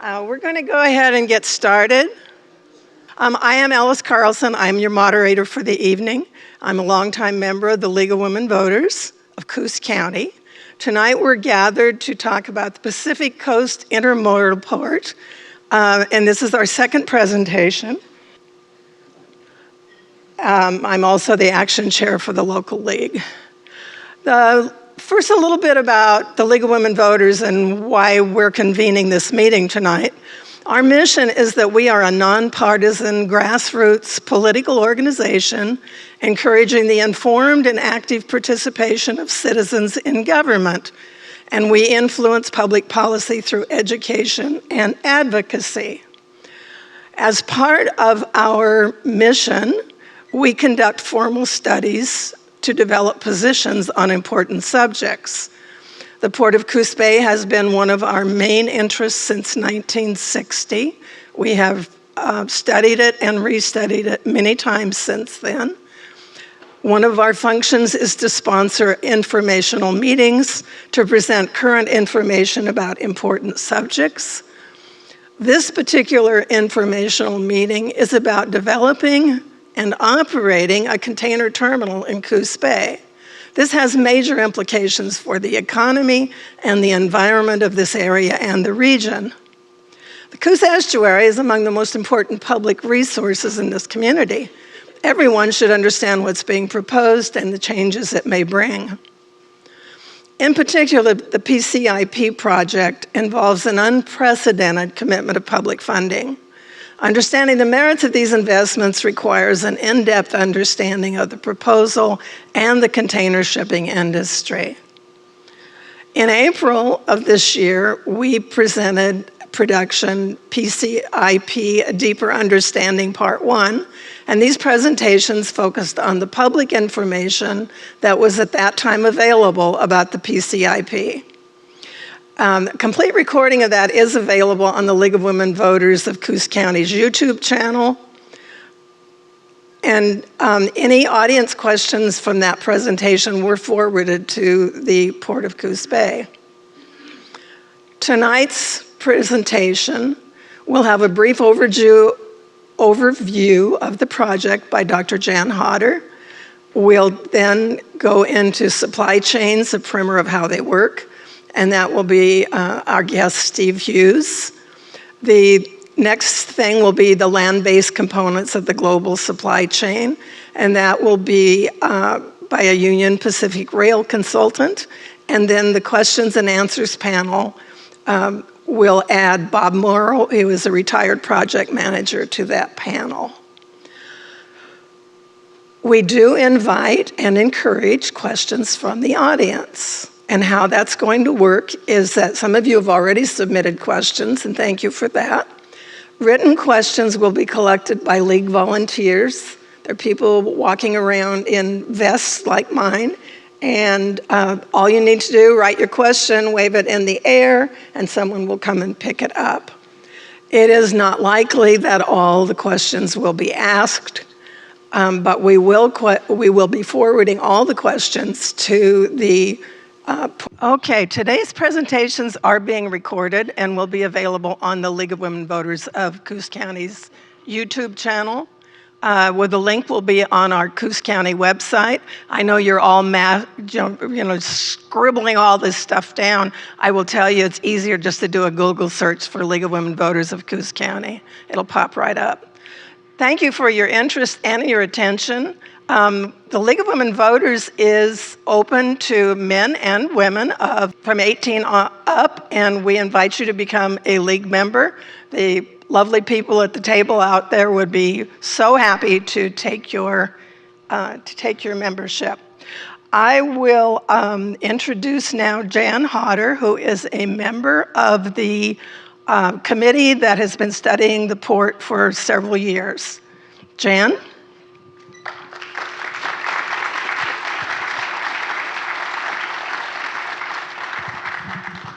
We're going to go ahead and get started. I am Alice Carlson. I'm your moderator for the evening. I'm a longtime member of the League of Women Voters of Coos County. Tonight we're gathered to talk about the Pacific Coast Intermodal Port, and this is our second presentation. I'm also the action chair for the local league. First, a little bit about the League of Women Voters and why we're convening this meeting tonight. Our mission is that we are a nonpartisan, grassroots political organization encouraging the informed and active participation of citizens in government, and we influence public policy through education and advocacy. As part of our mission, we conduct formal studies to develop positions on important subjects. The Port of Coos Bay has been one of our main interests since 1960. We have studied it and restudied it many times since then. One of our functions is to sponsor informational meetings to present current information about important subjects. This particular informational meeting is about developing and operating a container terminal in Coos Bay. This has major implications for the economy and the environment of this area and the region. The Coos Estuary is among the most important public resources in this community. Everyone should understand what's being proposed and the changes it may bring. In particular, the PCIP project involves an unprecedented commitment of public funding. Understanding the merits of these investments requires an in-depth understanding of the proposal and the container shipping industry. In April of this year, we presented production PCIP, A Deeper Understanding Part 1, and these presentations focused on the public information that was at that time available about the PCIP. A complete recording of that is available on the League of Women Voters of Coos County's YouTube channel. And any audience questions from that presentation were forwarded to the Port of Coos Bay. Tonight's presentation will have a brief overview of the project by Dr. Jan Hodder. We'll then go into supply chains, a primer of how they work, and that will be our guest, Steve Hughes. The next thing will be the land-based components of the global supply chain, and that will be by a Union Pacific Rail consultant. And then the questions and answers panel will add Bob Morrow, who is a retired project manager, to that panel. We do invite and encourage questions from the audience. And how that's going to work is that some of you have already submitted questions, and thank you for that. Written questions will be collected by League volunteers. They're people walking around in vests like mine, and all you need to do, write your question, wave it in the air, and someone will come and pick it up. It is not likely that all the questions will be asked, but we will be forwarding all the questions to the Okay, today's presentations are being recorded and will be available on the League of Women Voters of Coos County's YouTube channel. Where the link will be on our Coos County website. I know you're all scribbling all this stuff down. I will tell you it's easier just to do a Google search for League of Women Voters of Coos County. It'll pop right up. Thank you for your interest and your attention. The League of Women Voters is open to men and women from 18 up, and we invite you to become a League member. The lovely people at the table out there would be so happy to take your membership. I will introduce now Jan Hodder, who is a member of the committee that has been studying the port for several years. Jan?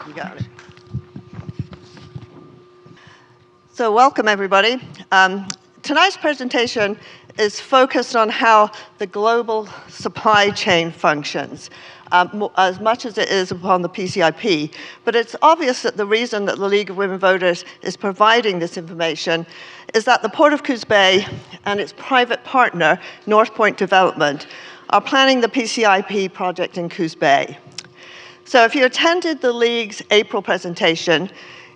You got it. So welcome, everybody. Tonight's presentation is focused on how the global supply chain functions, as much as it is upon the PCIP. But it's obvious that the reason that the League of Women Voters is providing this information is that the Port of Coos Bay and its private partner, North Point Development, are planning the PCIP project in Coos Bay. So if you attended the League's April presentation,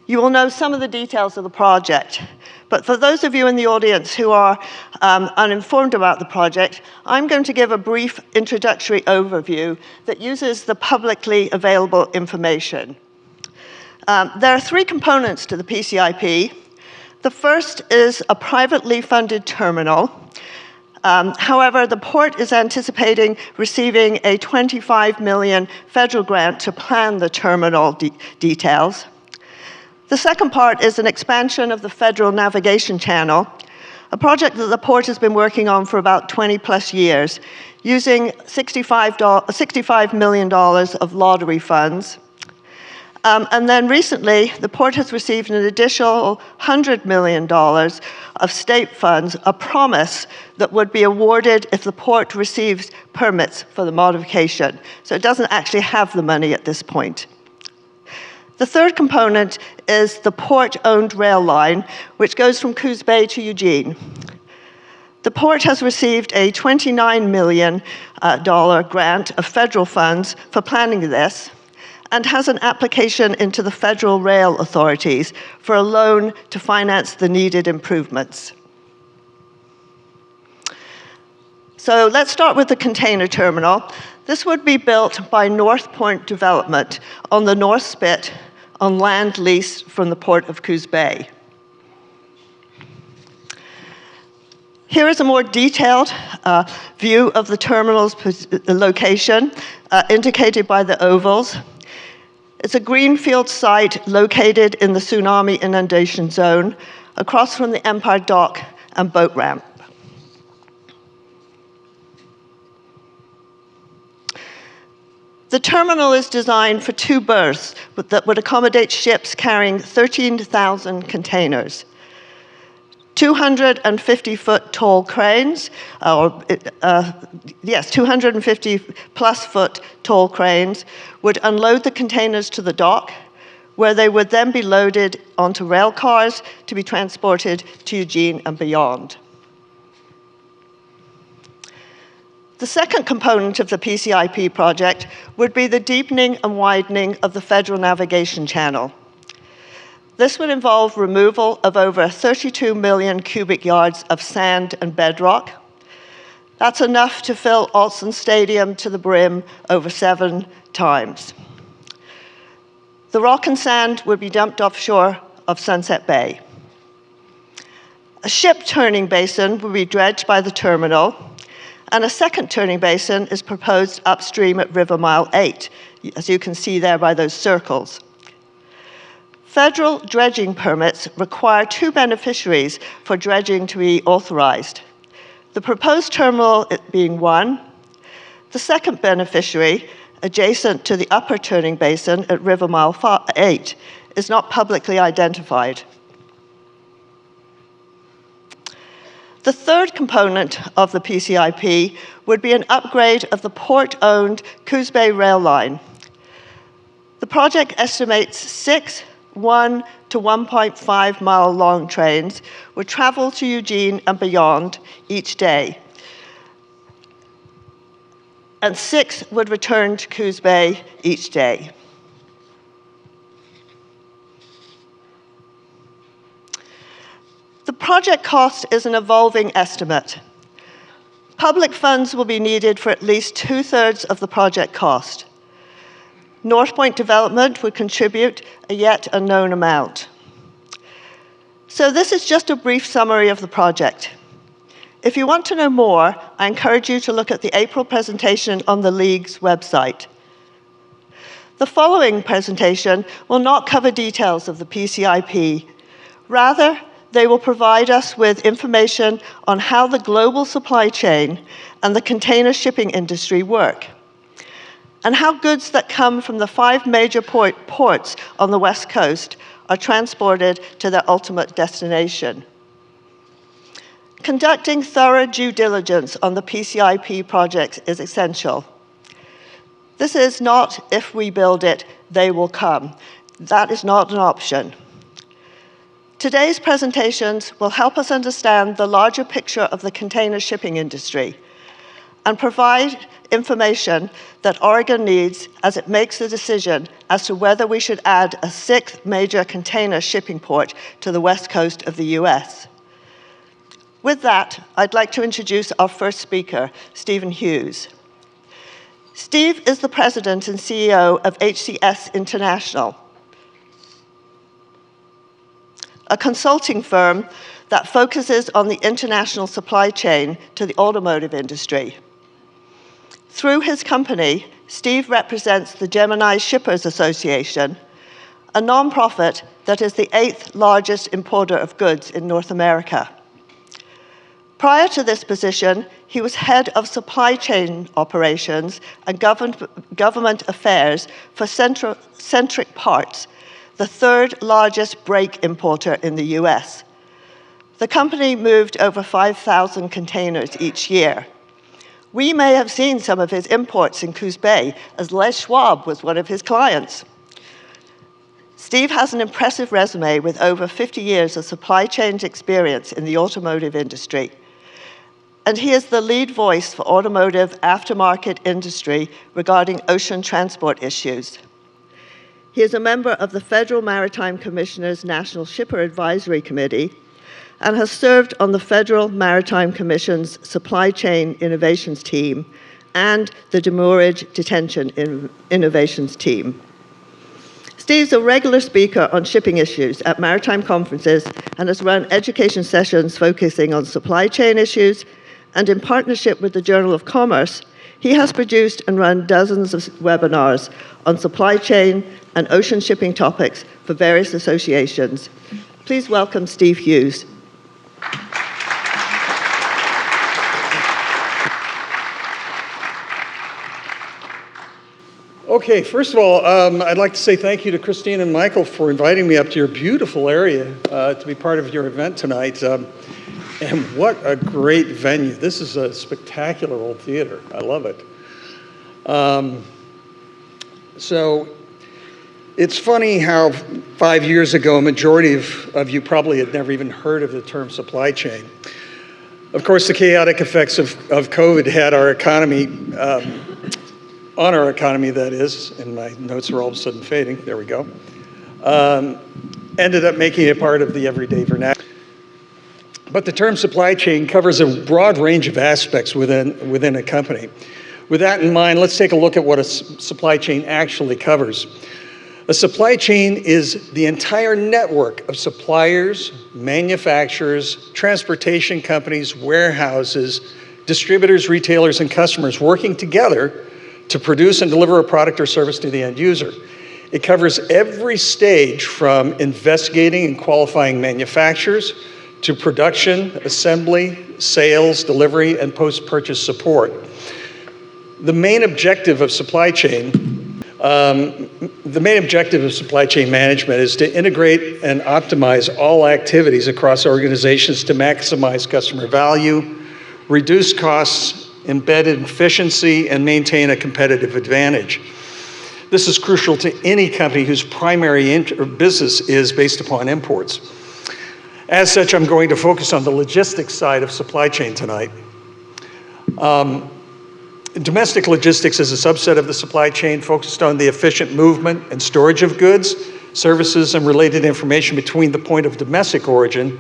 you will know some of the details of the project. But for those of you in the audience who are uninformed about the project, I'm going to give a brief introductory overview that uses the publicly available information. There are three components to the PCIP. The first is a privately funded terminal. However, the port is anticipating receiving a $25 million federal grant to plan the terminal details. The second part is an expansion of the Federal Navigation Channel, a project that the port has been working on for about 20 plus years, using $65 million of lottery funds. And then recently, the port has received an additional $100 million of state funds, a promise that would be awarded if the port receives permits for the modification. So it doesn't actually have the money at this point. The third component is the port-owned rail line, which goes from Coos Bay to Eugene. The port has received a $29 million grant of federal funds for planning this, and has an application into the federal rail authorities for a loan to finance the needed improvements. So let's start with the container terminal. This would be built by North Point Development on the North Spit on land leased from the Port of Coos Bay. Here is a more detailed view of the terminal's location, indicated by the ovals. It's a greenfield site located in the tsunami inundation zone, across from the Empire Dock and boat ramp. The terminal is designed for 2 berths that would accommodate ships carrying 13,000 containers. 250-foot tall cranes, 250-plus foot tall cranes would unload the containers to the dock, where they would then be loaded onto rail cars to be transported to Eugene and beyond. The second component of the PCIP project would be the deepening and widening of the Federal Navigation Channel. This would involve removal of over 32 million cubic yards of sand and bedrock. That's enough to fill Alston Stadium to the brim over 7 times. The rock and sand would be dumped offshore of Sunset Bay. A ship turning basin would be dredged by the terminal, and a second turning basin is proposed upstream at River Mile 8, as you can see there by those circles. Federal dredging permits require 2 beneficiaries for dredging to be authorized. The proposed terminal being one. The second beneficiary, adjacent to the upper turning basin at River Mile 8, is not publicly identified. The third component of the PCIP would be an upgrade of the port-owned Coos Bay rail line. The project estimates 6 1 to 1.5 mile long trains would travel to Eugene and beyond each day, and 6 would return to Coos Bay each day. The project cost is an evolving estimate. Public funds will be needed for at least 2/3 of the project cost. North Point Development would contribute a yet unknown amount. So this is just a brief summary of the project. If you want to know more, I encourage you to look at the April presentation on the League's website. The following presentation will not cover details of the PCIP. Rather, they will provide us with information on how the global supply chain and the container shipping industry work, and how goods that come from the 5 major ports on the West Coast are transported to their ultimate destination. Conducting thorough due diligence on the PCIP projects is essential. This is not if we build it, they will come. That is not an option. Today's presentations will help us understand the larger picture of the container shipping industry and provide information that Oregon needs as it makes the decision as to whether we should add a 6th major container shipping port to the west coast of the US. With that, I'd like to introduce our first speaker, Stephen Hughes. Steve is the president and CEO of HCS International, a consulting firm that focuses on the international supply chain to the automotive industry. Through his company, Steve represents the Gemini Shippers Association, a nonprofit that is the 8th largest importer of goods in North America. Prior to this position, he was head of supply chain operations and government affairs for Centric Parts, the 3rd largest brake importer in the US. The company moved over 5,000 containers each year. We may have seen some of his imports in Coos Bay, as Les Schwab was one of his clients. Steve has an impressive resume with over 50 years of supply chain experience in the automotive industry. And he is the lead voice for automotive aftermarket industry regarding ocean transport issues. He is a member of the Federal Maritime Commissioner's National Shipper Advisory Committee and has served on the Federal Maritime Commission's Supply Chain Innovations Team and the Demurrage Detention Innovations Team. Steve's a regular speaker on shipping issues at maritime conferences and has run education sessions focusing on supply chain issues, and in partnership with the Journal of Commerce, he has produced and run dozens of webinars on supply chain and ocean shipping topics for various associations. Please welcome Steve Hughes. Okay, first of all, I'd like to say thank you to Christine and Michael for inviting me up to your beautiful area to be part of your event tonight. And what a great venue. This is a spectacular old theater. I love it. So it's funny how 5 years ago, a majority of you probably had never even heard of the term supply chain. Of course, the chaotic effects of COVID had our economy, on our economy, that is, and my notes are all of a sudden fading, there we go, ended up making it part of the everyday vernacular. But the term supply chain covers a broad range of aspects within a company. With that in mind, let's take a look at what a supply chain actually covers. A supply chain is the entire network of suppliers, manufacturers, transportation companies, warehouses, distributors, retailers, and customers working together to produce and deliver a product or service to the end user. It covers every stage from investigating and qualifying manufacturers to supply, assembly, sales, delivery, and post-purchase support. The main objective of supply chain management is to integrate and optimize all activities across organizations to maximize customer value, reduce costs, embed efficiency, and maintain a competitive advantage. This is crucial to any company whose primary business is based upon imports. As such, I'm going to focus on the logistics side of supply chain tonight. Domestic logistics is a subset of the supply chain focused on the efficient movement and storage of goods, services, and related information between the point of domestic origin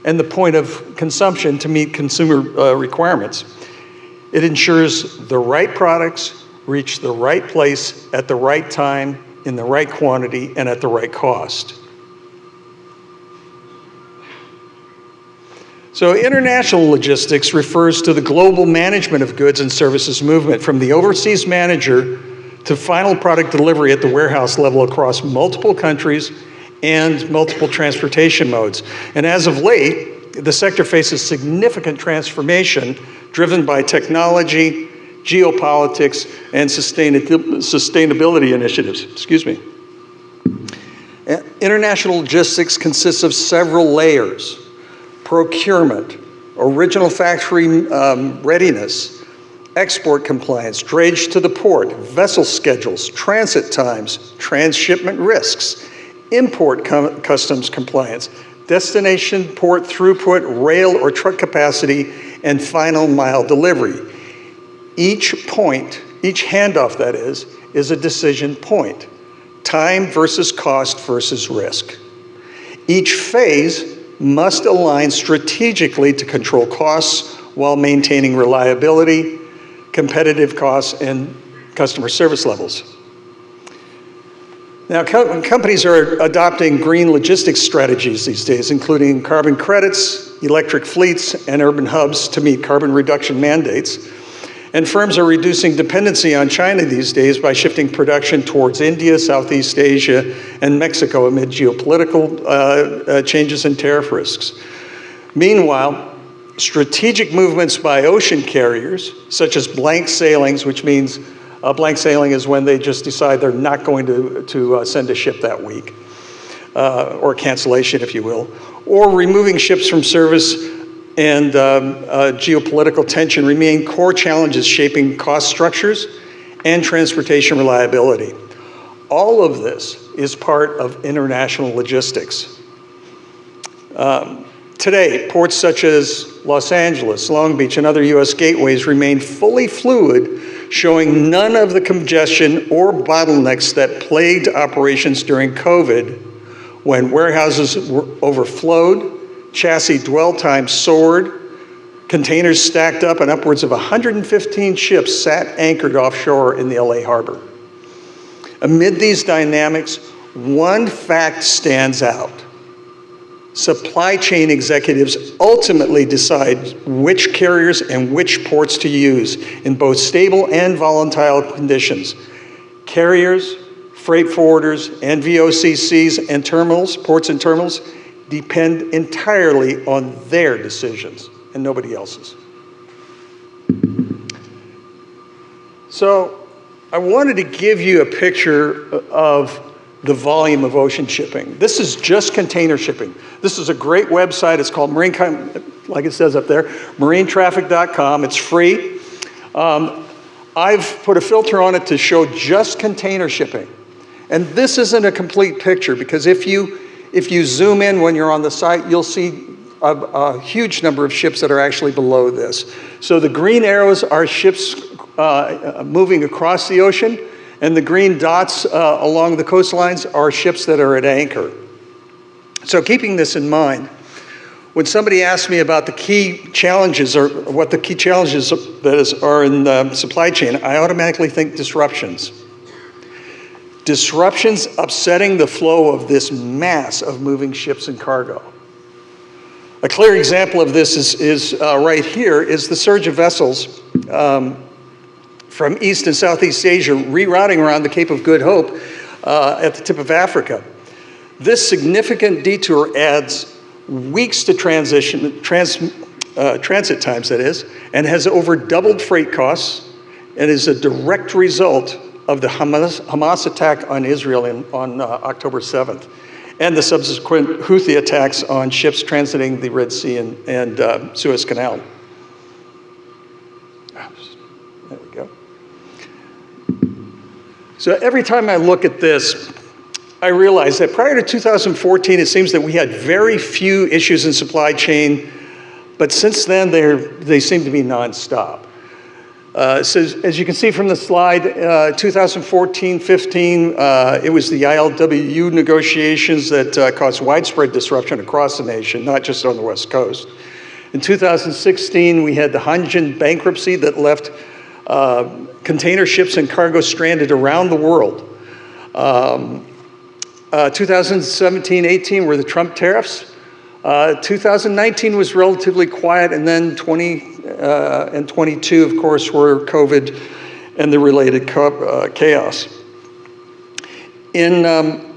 and the point of consumption to meet consumer requirements. It ensures the right products reach the right place at the right time, in the right quantity, and at the right cost. So international logistics refers to the global management of goods and services movement from the overseas manager to final product delivery at the warehouse level across multiple countries and multiple transportation modes. And as of late, the sector faces significant transformation driven by technology, geopolitics, and sustainability initiatives. Excuse me. International logistics consists of several layers: procurement, original factory readiness, export compliance, drayage to the port, vessel schedules, transit times, transshipment risks, import customs compliance, destination port throughput, rail or truck capacity, and final mile delivery. Each point, each handoff that is a decision point. Time versus cost versus risk. Each phase must align strategically to control costs while maintaining reliability, competitive costs, and customer service levels. Now, companies are adopting green logistics strategies these days, including carbon credits, electric fleets, and urban hubs to meet carbon reduction mandates. And firms are reducing dependency on China these days by shifting production towards India, Southeast Asia, and Mexico amid geopolitical changes and tariff risks. Meanwhile, strategic movements by ocean carriers, such as blank sailings, which means blank sailing is when they just decide they're not going to send a ship that week, or cancellation, if you will, or removing ships from service and geopolitical tension remain core challenges shaping cost structures and transportation reliability. All of this is part of international logistics. Today, ports such as Los Angeles, Long Beach, and other US gateways remain fully fluid, showing none of the congestion or bottlenecks that plagued operations during COVID, when warehouses were overflowed, chassis dwell times soared, containers stacked up, and upwards of 115 ships sat anchored offshore in the LA harbor. Amid these dynamics, one fact stands out. Supply chain executives ultimately decide which carriers and which ports to use in both stable and volatile conditions. Carriers, freight forwarders, and VOCCs and terminals, ports and terminals, depend entirely on their decisions and nobody else's. So I wanted to give you a picture of the volume of ocean shipping. This is just container shipping. This is a great website. It's called like it says up there, marinetraffic.com. It's free. I've put a filter on it to show just container shipping. And this isn't a complete picture, because if you zoom in when you're on the site, you'll see a huge number of ships that are actually below this. So the green arrows are ships moving across the ocean, and the green dots along the coastlines are ships that are at anchor. So keeping this in mind, when somebody asks me about the key challenges or what the key challenges are in the supply chain, I automatically think disruptions. Disruptions upsetting the flow of this mass of moving ships and cargo. A clear example of this is right here, is the surge of vessels from East and Southeast Asia rerouting around the Cape of Good Hope at the tip of Africa. This significant detour adds weeks to transit times, that is, and has over doubled freight costs, and is a direct result of the Hamas attack on Israel on October 7th, and the subsequent Houthi attacks on ships transiting the Red Sea and Suez Canal. There we go. So every time I look at this, I realize that prior to 2014, it seems that we had very few issues in supply chain, but since then they seem to be nonstop. So as you can see from the slide, 2014-15, it was the ILWU negotiations that caused widespread disruption across the nation, not just on the West Coast. In 2016, we had the Hanjin bankruptcy that left container ships and cargo stranded around the world. 2017-18 were the Trump tariffs. 2019 was relatively quiet, and then 20 and 22, of course, were COVID and the related chaos. In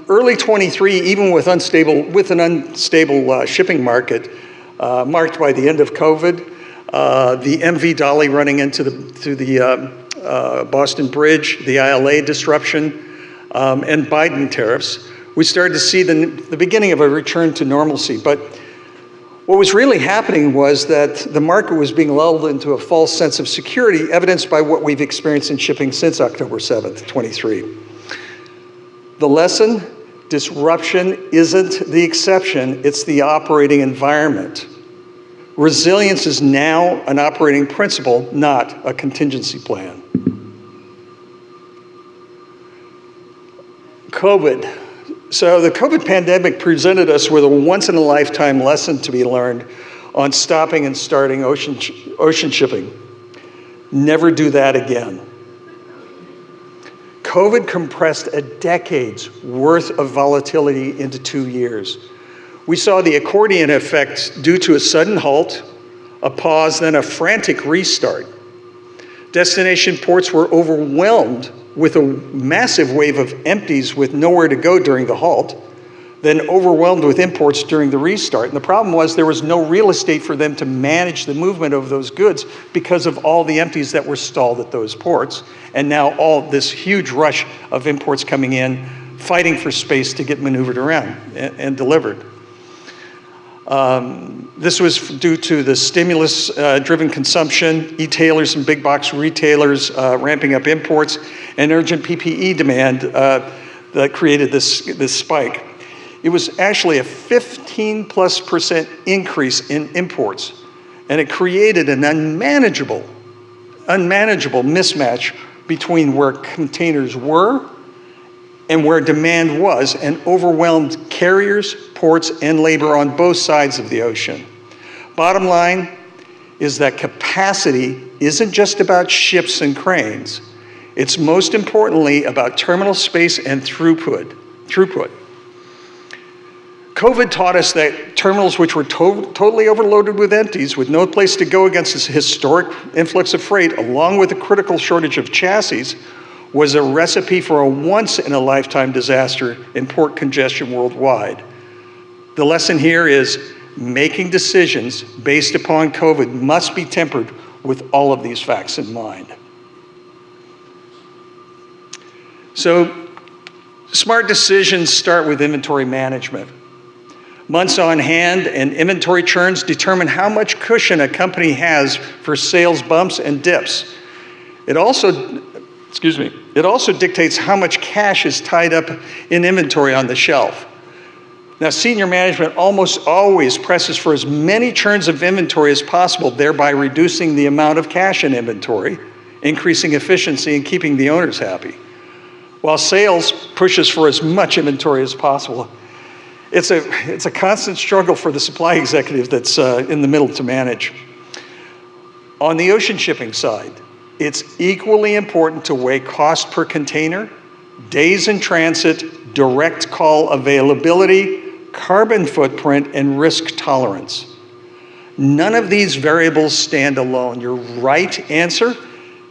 early 23, even with an unstable shipping market marked by the end of COVID, the MV Dolly running into the Boston Bridge, the ILA disruption, and Biden tariffs, we started to see the beginning of a return to normalcy. But What was really happening was that the market was being lulled into a false sense of security, evidenced by what we've experienced in shipping since October 7th, 23. The lesson: disruption isn't the exception, it's the operating environment. Resilience is now an operating principle, not a contingency plan. COVID. So the COVID pandemic presented us with a once-in-a-lifetime lesson to be learned on stopping and starting ocean shipping. Never do that again. COVID compressed a decade's worth of volatility into 2 years. We saw the accordion effect due to a sudden halt, a pause, then a frantic restart. Destination ports were overwhelmed with a massive wave of empties with nowhere to go during the halt, then overwhelmed with imports during the restart. And the problem was there was no real estate for them to manage the movement of those goods because of all the empties that were stalled at those ports. And now all this huge rush of imports coming in, fighting for space to get maneuvered around and delivered. This was due to the stimulus-driven consumption, e-tailers and big box retailers ramping up imports, and urgent PPE demand that created this spike. It was actually a 15+% increase in imports, and it created an unmanageable mismatch between where containers were and where demand was, and overwhelmed carriers, ports, and labor on both sides of the ocean. Bottom line is that capacity isn't just about ships and cranes. It's most importantly about terminal space and throughput. COVID taught us that terminals which were totally overloaded with empties, with no place to go against this historic influx of freight, along with a critical shortage of chassis, was a recipe for a once-in-a-lifetime disaster in port congestion worldwide. The lesson here is making decisions based upon COVID must be tempered with all of these facts in mind. So, smart decisions start with inventory management. Months on hand and inventory churns determine how much cushion a company has for sales bumps and dips. It also dictates how much cash is tied up in inventory on the shelf. Now, senior management almost always presses for as many churns of inventory as possible, thereby reducing the amount of cash in inventory, increasing efficiency, and keeping the owners happy. While sales pushes for as much inventory as possible, it's a constant struggle for the supply executive that's in the middle to manage. On the ocean shipping side, it's equally important to weigh cost per container, days in transit, direct call availability, carbon footprint, and risk tolerance. None of these variables stand alone. Your right answer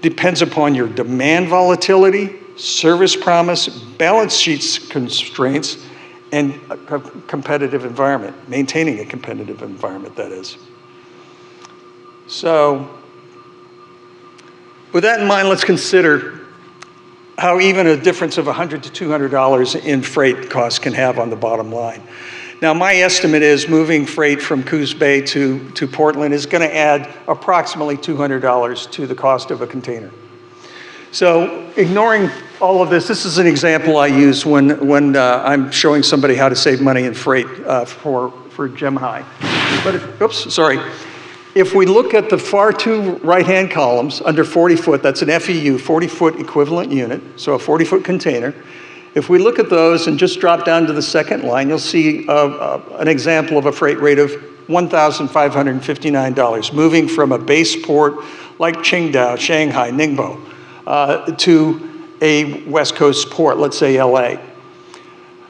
depends upon your demand volatility, service promise, balance sheet constraints, and a competitive environment, maintaining a competitive environment, that is. So, with that in mind, let's consider how even a difference of $100 to $200 in freight costs can have on the bottom line. Now, my estimate is moving freight from Coos Bay to Portland is going to add approximately $200 to the cost of a container. So, ignoring all of this is an example I use when I'm showing somebody how to save money in freight for Gemini. But if we look at the far two right-hand columns under 40 foot, that's an FEU, 40-foot equivalent unit, so a 40-foot container. If we look at those and just drop down to the second line, you'll see an example of a freight rate of $1,559, moving from a base port like Qingdao, Shanghai, Ningbo, to a West Coast port, let's say LA.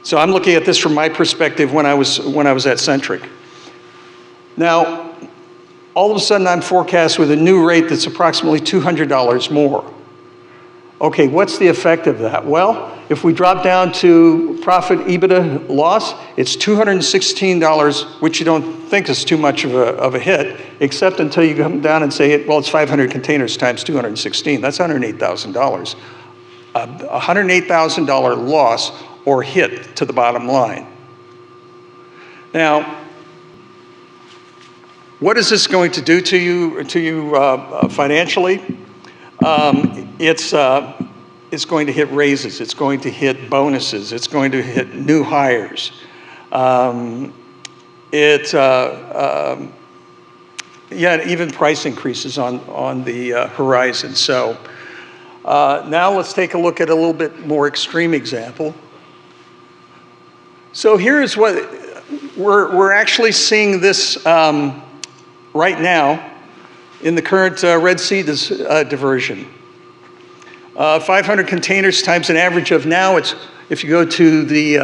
So I'm looking at this from my perspective when I was at Centric. Now, all of a sudden I'm forecast with a new rate that's approximately $200 more. Okay, what's the effect of that? Well, if we drop down to profit EBITDA loss, it's $216, which you don't think is too much of a hit, except until you come down and say, well, it's 500 containers times 216. That's $108,000. A $108,000 loss or hit to the bottom line. Now, What is this going to do to you financially? It's going to hit raises. It's going to hit bonuses. It's going to hit new hires. Even price increases on the horizon. So now let's take a look at a little bit more extreme example. So here's what we're actually seeing this right now in the current Red Sea diversion. 500 containers times an average of now, if you go to the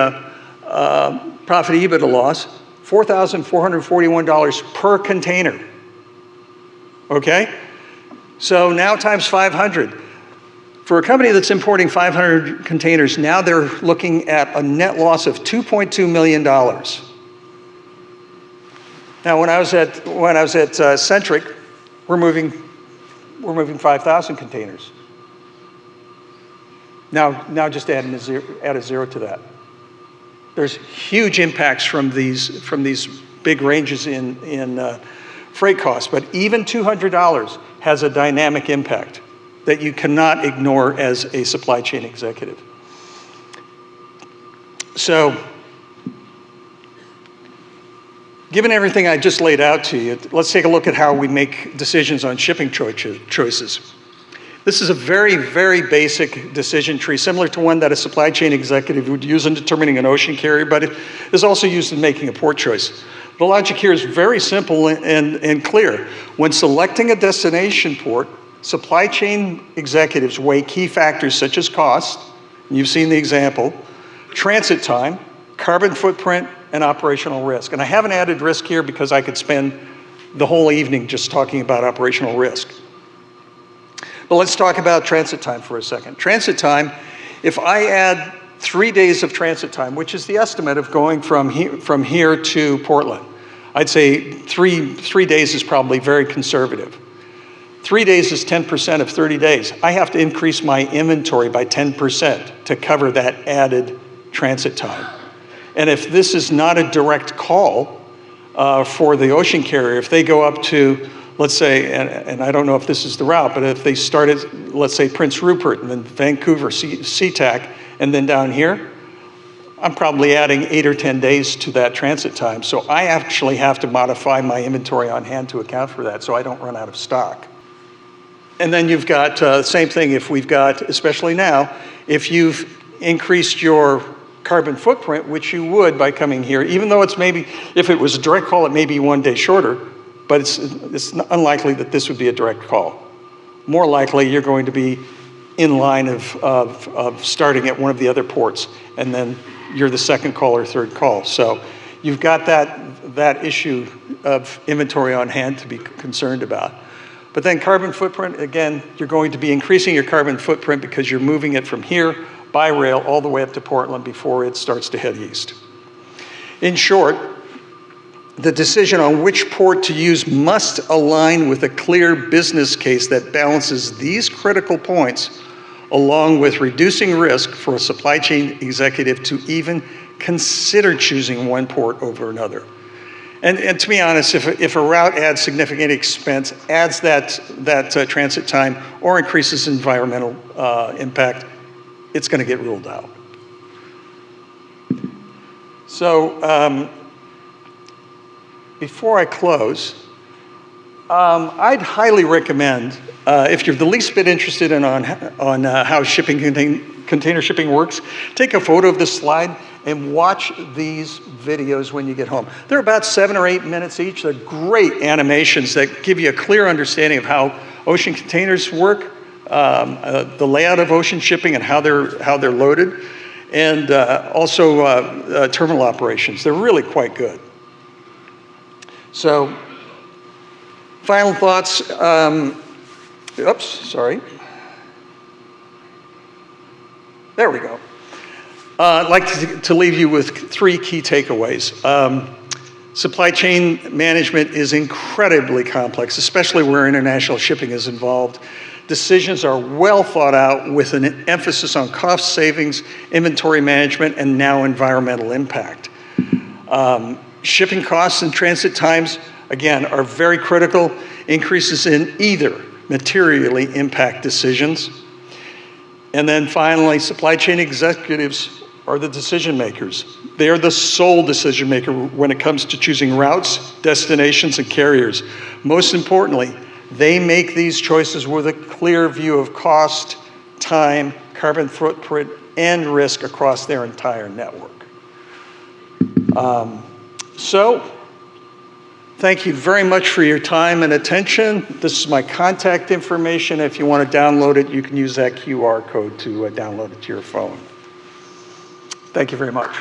profit EBITDA loss, $4,441 per container. Okay? So now times 500. For a company that's importing 500 containers, now they're looking at a net loss of $2.2 million. Now, when I was at Centric, we're moving 5,000 containers. Now just add a zero to that. There's huge impacts from these big ranges in freight costs, but even $200 has a dynamic impact that you cannot ignore as a supply chain executive. So, given everything I just laid out to you, let's take a look at how we make decisions on shipping choices. This is a very, very basic decision tree, similar to one that a supply chain executive would use in determining an ocean carrier, but it is also used in making a port choice. The logic here is very simple and clear. When selecting a destination port, supply chain executives weigh key factors such as cost, and you've seen the example, transit time, carbon footprint, and operational risk. And I haven't added risk here because I could spend the whole evening just talking about operational risk. But let's talk about transit time for a second. Transit time, if I add 3 days of transit time, which is the estimate of going from here to Portland, I'd say three days is probably very conservative. 3 days is 10% of 30 days. I have to increase my inventory by 10% to cover that added transit time. And if this is not a direct call for the ocean carrier, if they go up to, let's say, and I don't know if this is the route, but if they started, let's say, Prince Rupert and then Vancouver, SeaTac, and then down here, I'm probably adding 8 or 10 days to that transit time. So I actually have to modify my inventory on hand to account for that so I don't run out of stock. And then you've got the same thing if we've got, especially now, if you've increased your carbon footprint, which you would by coming here, even though it's maybe, if it was a direct call, it may be 1 day shorter, but it's unlikely that this would be a direct call. More likely, you're going to be in line of starting at one of the other ports, and then you're the second call or third call. So you've got that issue of inventory on hand to be concerned about. But then carbon footprint, again, you're going to be increasing your carbon footprint because you're moving it from here by rail all the way up to Portland before it starts to head east. In short, the decision on which port to use must align with a clear business case that balances these critical points along with reducing risk for a supply chain executive to even consider choosing one port over another. And to be honest, if a route adds significant expense, adds that transit time, or increases environmental impact, it's going to get ruled out. So before I close, I'd highly recommend, if you're the least bit interested on how container shipping works, take a photo of this slide and watch these videos when you get home. They're about 7 or 8 minutes each. They're great animations that give you a clear understanding of how ocean containers work, the layout of ocean shipping and how they're loaded, and also terminal operations. They're really quite good. So, final thoughts. Oops, sorry. There we go. I'd like to leave you with 3 key takeaways. Supply chain management is incredibly complex, especially where international shipping is involved. Decisions are well thought out with an emphasis on cost savings, inventory management, and now environmental impact. Shipping costs and transit times again, are very critical. Increases in either materially impact decisions. And then finally, supply chain executives are the decision makers. They are the sole decision maker when it comes to choosing routes, destinations, and carriers. Most importantly, they make these choices with a clear view of cost, time, carbon footprint, and risk across their entire network. So, thank you very much for your time and attention. This is my contact information. If you want to download it, you can use that QR code to download it to your phone. Thank you very much.